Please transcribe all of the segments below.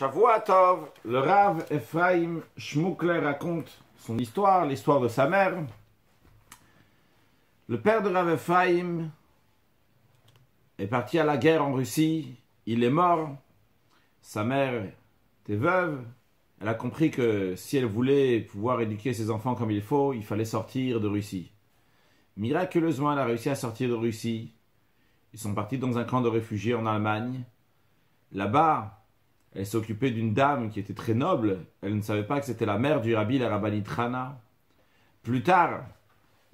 Shavua Tov, le Rav Ephraim Shmukler raconte son histoire, l'histoire de sa mère. Le père de Rav Ephraim est parti à la guerre en Russie, il est mort, sa mère était veuve, elle a compris que si elle voulait pouvoir éduquer ses enfants comme il faut, il fallait sortir de Russie. Miraculeusement, elle a réussi à sortir de Russie. Ils sont partis dans un camp de réfugiés en Allemagne. Là-bas, elle s'est occupée d'une dame qui était très noble. Elle ne savait pas que c'était la mère du rabbi, la rabbinite Rana. Plus tard,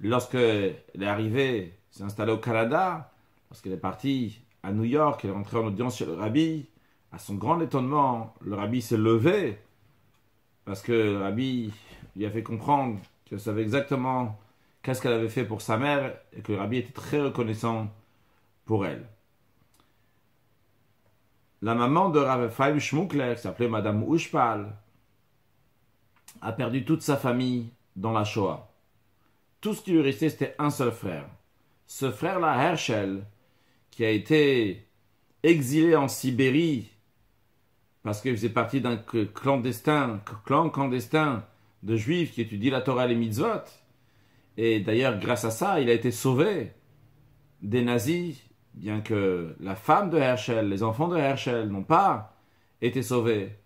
lorsqu'elle est arrivée, s'est installée au Canada, lorsqu'elle est partie à New York, elle est rentrée en audience chez le rabbi. À son grand étonnement, le rabbi s'est levé parce que le rabbi lui a fait comprendre qu'elle savait exactement qu'est-ce qu'elle avait fait pour sa mère et que le rabbi était très reconnaissant pour elle. La maman de Rav Ephraim Shmukler, qui s'appelait Madame Ushpal, a perdu toute sa famille dans la Shoah. Tout ce qui lui restait, c'était un seul frère. Ce frère-là, Herschel, qui a été exilé en Sibérie parce qu'il faisait partie d'un clan clandestin de juifs qui étudient la Torah et les mitzvot. Et d'ailleurs, grâce à ça, il a été sauvé des nazis, bien que la femme de Herschel, les enfants de Herschel n'ont pas été sauvés.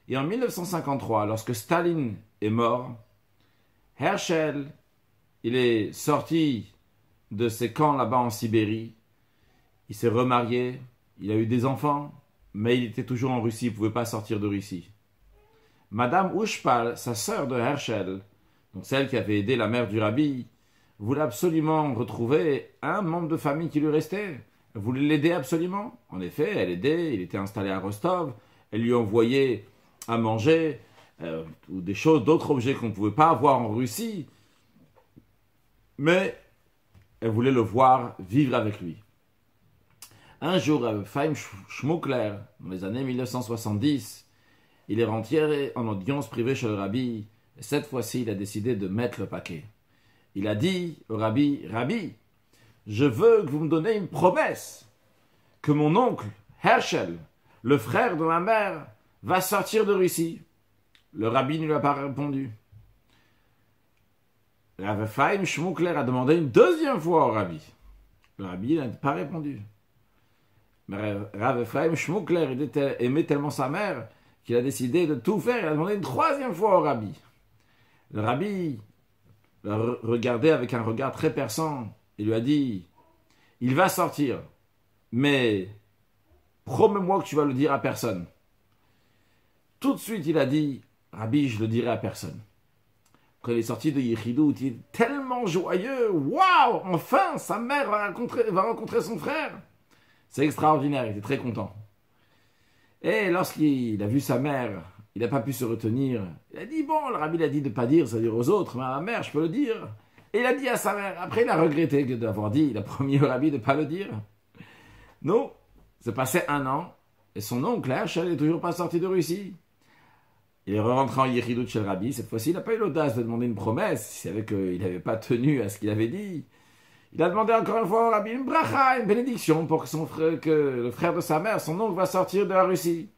Et en 1953, lorsque Staline est mort, Herschel, il est sorti de ces camps là-bas en Sibérie, il s'est remarié, il a eu des enfants, mais il était toujours en Russie, il ne pouvait pas sortir de Russie. Madame Ushpal, sa sœur de Herschel, donc celle qui avait aidé la mère du rabbi, voulait absolument retrouver un membre de famille qui lui restait. Elle voulait l'aider absolument. En effet, elle aidait, il était installé à Rostov, elle lui envoyait à manger, ou des choses, d'autres objets qu'on ne pouvait pas avoir en Russie. Mais elle voulait le voir vivre avec lui. Un jour, Ephraim Shmukler, dans les années 1970, il est rentré en audience privée chez le rabbi, et cette fois-ci, il a décidé de mettre le paquet. Il a dit au rabbi, « Rabbi, je veux que vous me donnez une promesse, que mon oncle, Herschel, le frère de ma mère, va sortir de Russie. » Le rabbi ne lui a pas répondu. Rav Ephraim Shmukler a demandé une deuxième fois au rabbi. Le rabbi n'a pas répondu. Mais Rav Ephraim Shmukler aimait tellement sa mère qu'il a décidé de tout faire. Il a demandé une troisième fois au rabbi. Le rabbi l'a regardé avec un regard très perçant. Il lui a dit, il va sortir, mais promets-moi que tu vas le dire à personne. Tout de suite, il a dit, Rabbi, je le dirai à personne. Quand il est sorti de Yechidut, il est tellement joyeux. Waouh, enfin, sa mère va rencontrer son frère. C'est extraordinaire, il était très content. Et lorsqu'il a vu sa mère, il n'a pas pu se retenir. Il a dit, bon, le Rabbi l'a dit de ne pas dire, c'est-à-dire aux autres, mais à ma mère, je peux le dire. Et il a dit à sa mère. Après, il a regretté d'avoir dit. Il a promis au rabbi de ne pas le dire. Non, c'est passé 1 an. Et son oncle, Herschel, n'est toujours pas sorti de Russie. Il est rentré en Yechidut chez le rabbi. Cette fois-ci, il n'a pas eu l'audace de demander une promesse. Il savait qu'il n'avait pas tenu à ce qu'il avait dit. Il a demandé encore une fois au rabbi une bracha, une bénédiction pour que le frère de sa mère, son oncle, va sortir de la Russie.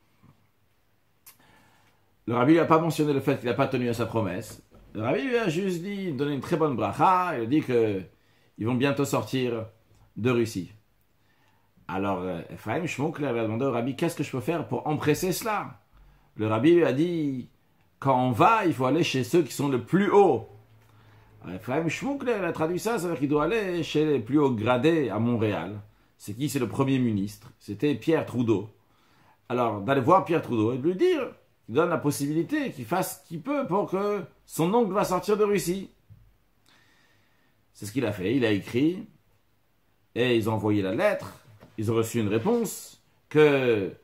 Le rabbi n'a pas mentionné le fait qu'il n'a pas tenu à sa promesse. Le rabbi lui a juste dit, donné une très bonne bracha, il a dit qu'ils vont bientôt sortir de Russie. Alors, Ephraim Shmukler a demandé au rabbi, qu'est-ce que je peux faire pour empresser cela? Le rabbi lui a dit, quand on va, il faut aller chez ceux qui sont le plus haut. Ephraim Shmukler a traduit ça, ça veut dire qu'il doit aller chez les plus hauts gradés à Montréal. C'est qui? C'est le Premier ministre. C'était Pierre Trudeau. Alors, d'aller voir Pierre Trudeau et de lui dire, il donne la possibilité qu'il fasse ce qu'il peut pour que son oncle va sortir de Russie. C'est ce qu'il a fait. Il a écrit et ils ont envoyé la lettre. Ils ont reçu une réponse que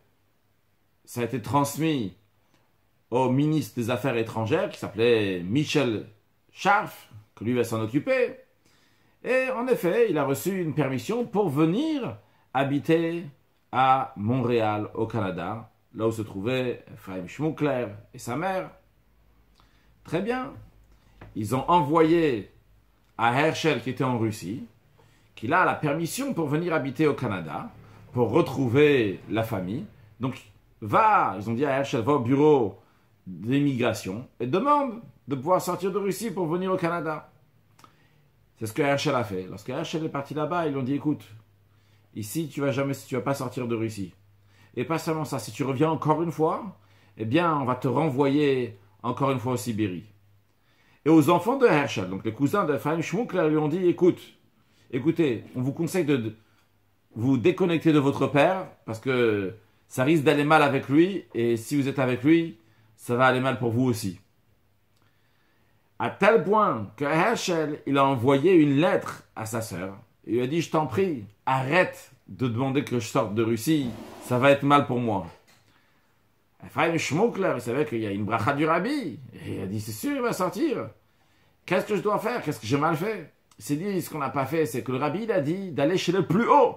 ça a été transmis au ministre des Affaires étrangères qui s'appelait Michel Scharf, que lui va s'en occuper. Et en effet, il a reçu une permission pour venir habiter à Montréal, au Canada, là où se trouvait Ephraim Shmukler et sa mère. Très bien. Ils ont envoyé à Herschel, qui était en Russie, qu'il a la permission pour venir habiter au Canada, pour retrouver la famille. Donc, va, ils ont dit à Herschel, va au bureau d'immigration et demande de pouvoir sortir de Russie pour venir au Canada. C'est ce que Herschel a fait. Lorsque Herschel est parti là-bas, ils lui ont dit, écoute, ici, tu vas pas sortir de Russie. Et pas seulement ça, si tu reviens encore une fois, eh bien, on va te renvoyer encore une fois en Sibérie. Et aux enfants de Herschel, donc les cousins de Ephraim Shmukler, lui ont dit, écoutez, on vous conseille de vous déconnecter de votre père, parce que ça risque d'aller mal avec lui, et si vous êtes avec lui, ça va aller mal pour vous aussi. À tel point que Herschel, il a envoyé une lettre à sa sœur. Il lui a dit, je t'en prie, arrête de demander que je sorte de Russie, ça va être mal pour moi. Ephraim Shmukler, il savait qu'il y a une bracha du rabbi. Et il a dit, c'est sûr, il va sortir. Qu'est-ce que je dois faire? Qu'est-ce que j'ai mal fait? Il s'est dit, ce qu'on n'a pas fait, c'est que le rabbi, il a dit d'aller chez le plus haut.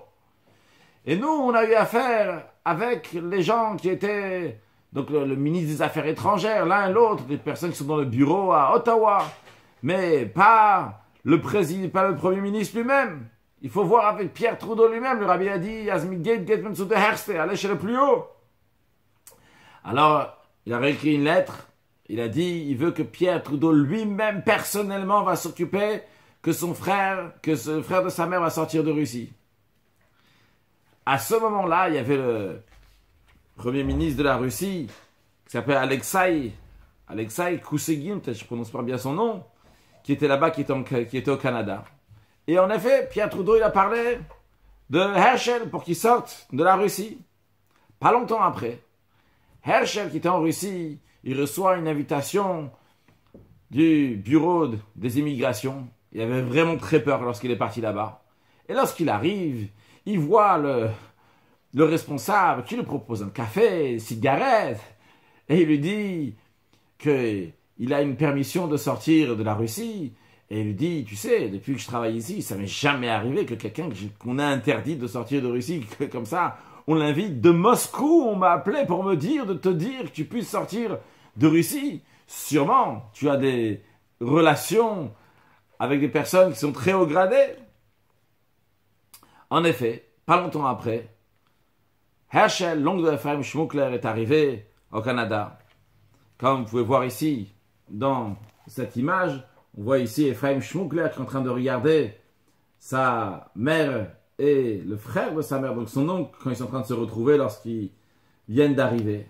Et nous, on a eu affaire avec les gens qui étaient, donc le ministre des Affaires étrangères, l'un et l'autre, des personnes qui sont dans le bureau à Ottawa. Mais pas le président, pas le premier ministre lui-même. Il faut voir avec Pierre Trudeau lui-même. Le rabbi a dit, allez chez le plus haut. Alors, il a réécrit une lettre, il a dit, il veut que Pierre Trudeau lui-même, personnellement, va s'occuper que ce frère de sa mère va sortir de Russie. À ce moment-là, il y avait le premier ministre de la Russie, qui s'appelle Alexei Koussegin, peut-être je prononce pas bien son nom, qui était là-bas, qui était au Canada. Et en effet, Pierre Trudeau, il a parlé de Herschel pour qu'il sorte de la Russie. Pas longtemps après, Herschel, qui était en Russie, il reçoit une invitation du bureau des immigrations. Il avait vraiment très peur lorsqu'il est parti là-bas. Et lorsqu'il arrive, il voit le responsable qui lui propose un café, une cigarette, et il lui dit qu'il a une permission de sortir de la Russie. Et il lui dit, tu sais, depuis que je travaille ici, ça m'est jamais arrivé que quelqu'un qu'on a interdit de sortir de Russie comme ça, on l'invite de Moscou, on m'a appelé pour me dire, de te dire que tu puisses sortir de Russie. Sûrement, tu as des relations avec des personnes qui sont très haut gradées. En effet, pas longtemps après, Herschel, l'oncle de Ephraim Shmukler, est arrivé au Canada. Comme vous pouvez voir ici, dans cette image, on voit ici Ephraim Shmukler qui est en train de regarder sa mère et le frère de sa mère, donc son oncle, quand ils sont en train de se retrouver lorsqu'ils viennent d'arriver.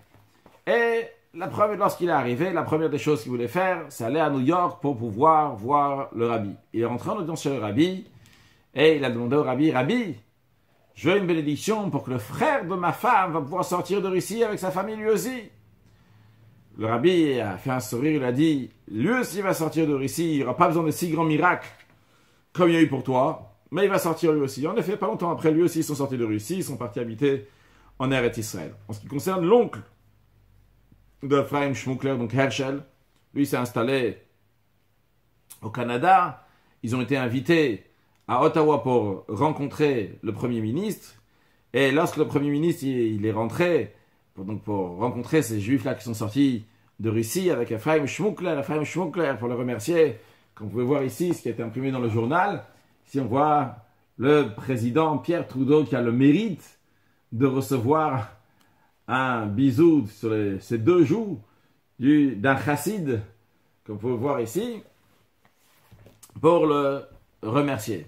Et lorsqu'il est arrivé, la première des choses qu'il voulait faire, c'est aller à New York pour pouvoir voir le rabbi. Il est rentré en audience chez le rabbi et il a demandé au rabbi, Rabbi, je veux une bénédiction pour que le frère de ma femme va pouvoir sortir de Russie avec sa famille lui aussi. Le rabbi a fait un sourire, il a dit, lui aussi va sortir de Russie, il n'aura pas besoin de si grands miracles comme il y a eu pour toi. Mais il va sortir lui aussi. En effet, pas longtemps après, lui aussi, ils sont sortis de Russie, ils sont partis habiter en Eretz Israël. En ce qui concerne l'oncle de Ephraim Shmukler, donc Herschel, lui s'est installé au Canada. Ils ont été invités à Ottawa pour rencontrer le Premier ministre. Et lorsque le Premier ministre il est rentré pour rencontrer ces Juifs-là qui sont sortis de Russie avec Ephraim Shmukler, pour le remercier, comme vous pouvez voir ici, ce qui a été imprimé dans le journal, ici on voit le président Pierre Trudeau qui a le mérite de recevoir un bisou sur ses deux joues d'un chassid, comme vous pouvez voir ici, pour le remercier.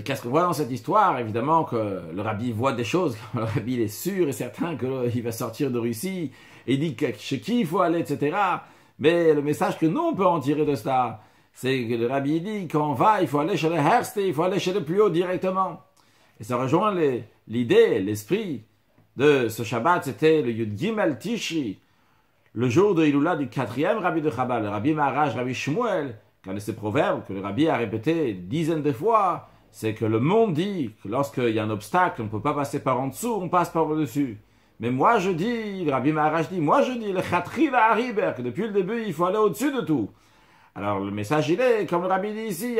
Qu'est-ce qu'on voit dans cette histoire? Évidemment que le rabbi voit des choses, le rabbi il est sûr et certain qu'il va sortir de Russie, et il dit chez qui il faut aller, etc. Mais le message que nous on peut en tirer de cela, c'est que le rabbi dit quand on va, il faut aller chez le Herste, il faut aller chez le plus haut directement. Et ça rejoint l'idée, l'esprit de ce Shabbat, c'était le Yud Gimel Tishri, le jour de Iloula du 4e rabbi de Chabad, le rabbi Maharaj, rabbi Shmuel, qui a ces proverbes que le rabbi a répété dizaines de fois, c'est que le monde dit que lorsqu'il y a un obstacle, on ne peut pas passer par en dessous, on passe par au-dessus. Mais moi je dis, le rabbi Maharaj dit, moi je dis, le Chatri la Hariber, que depuis le début, il faut aller au-dessus de tout. Alors le message il est, comme le rabbi dit ici,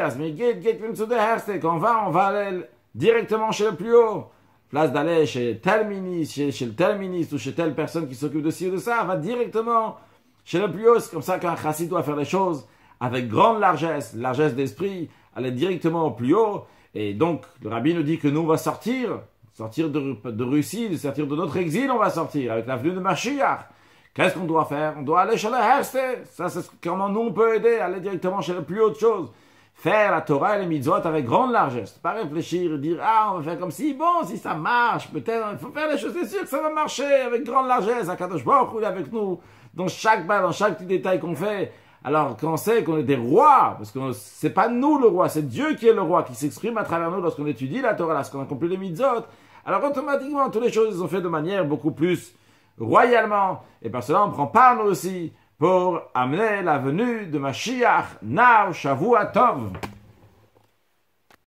quand on va aller directement chez le plus haut. Place d'aller chez tel ministre, chez tel ministre ou chez telle personne qui s'occupe de ci ou de ça, va directement chez le plus haut. C'est comme ça qu'un chassid doit faire les choses avec grande largesse d'esprit, aller directement au plus haut. Et donc le rabbi nous dit que nous on va sortir sortir de Russie, de sortir de notre exil, on va sortir avec l'avenue de Mashiach. Qu'est-ce qu'on doit faire? On doit aller chez le Herste. Ça, c'est comment nous on peut aider, aller directement chez la plus haute chose. Faire la Torah et les mitzvot avec grande largesse. Pas réfléchir et dire, ah, on va faire comme si, bon, si ça marche, peut-être, il faut faire les choses, c'est sûr que ça va marcher avec grande largesse. Akadosh Baruch Hu est avec nous dans chaque petit détail qu'on fait. Alors, quand on sait qu'on est des rois, parce que c'est pas nous le roi, c'est Dieu qui est le roi, qui s'exprime à travers nous lorsqu'on étudie la Torah, lorsqu'on accomplit les mitzvot, alors automatiquement, toutes les choses sont faites de manière beaucoup plus royalement. Et par cela, on prend part nous aussi pour amener la venue de Mashiach, Now Shavua Tov.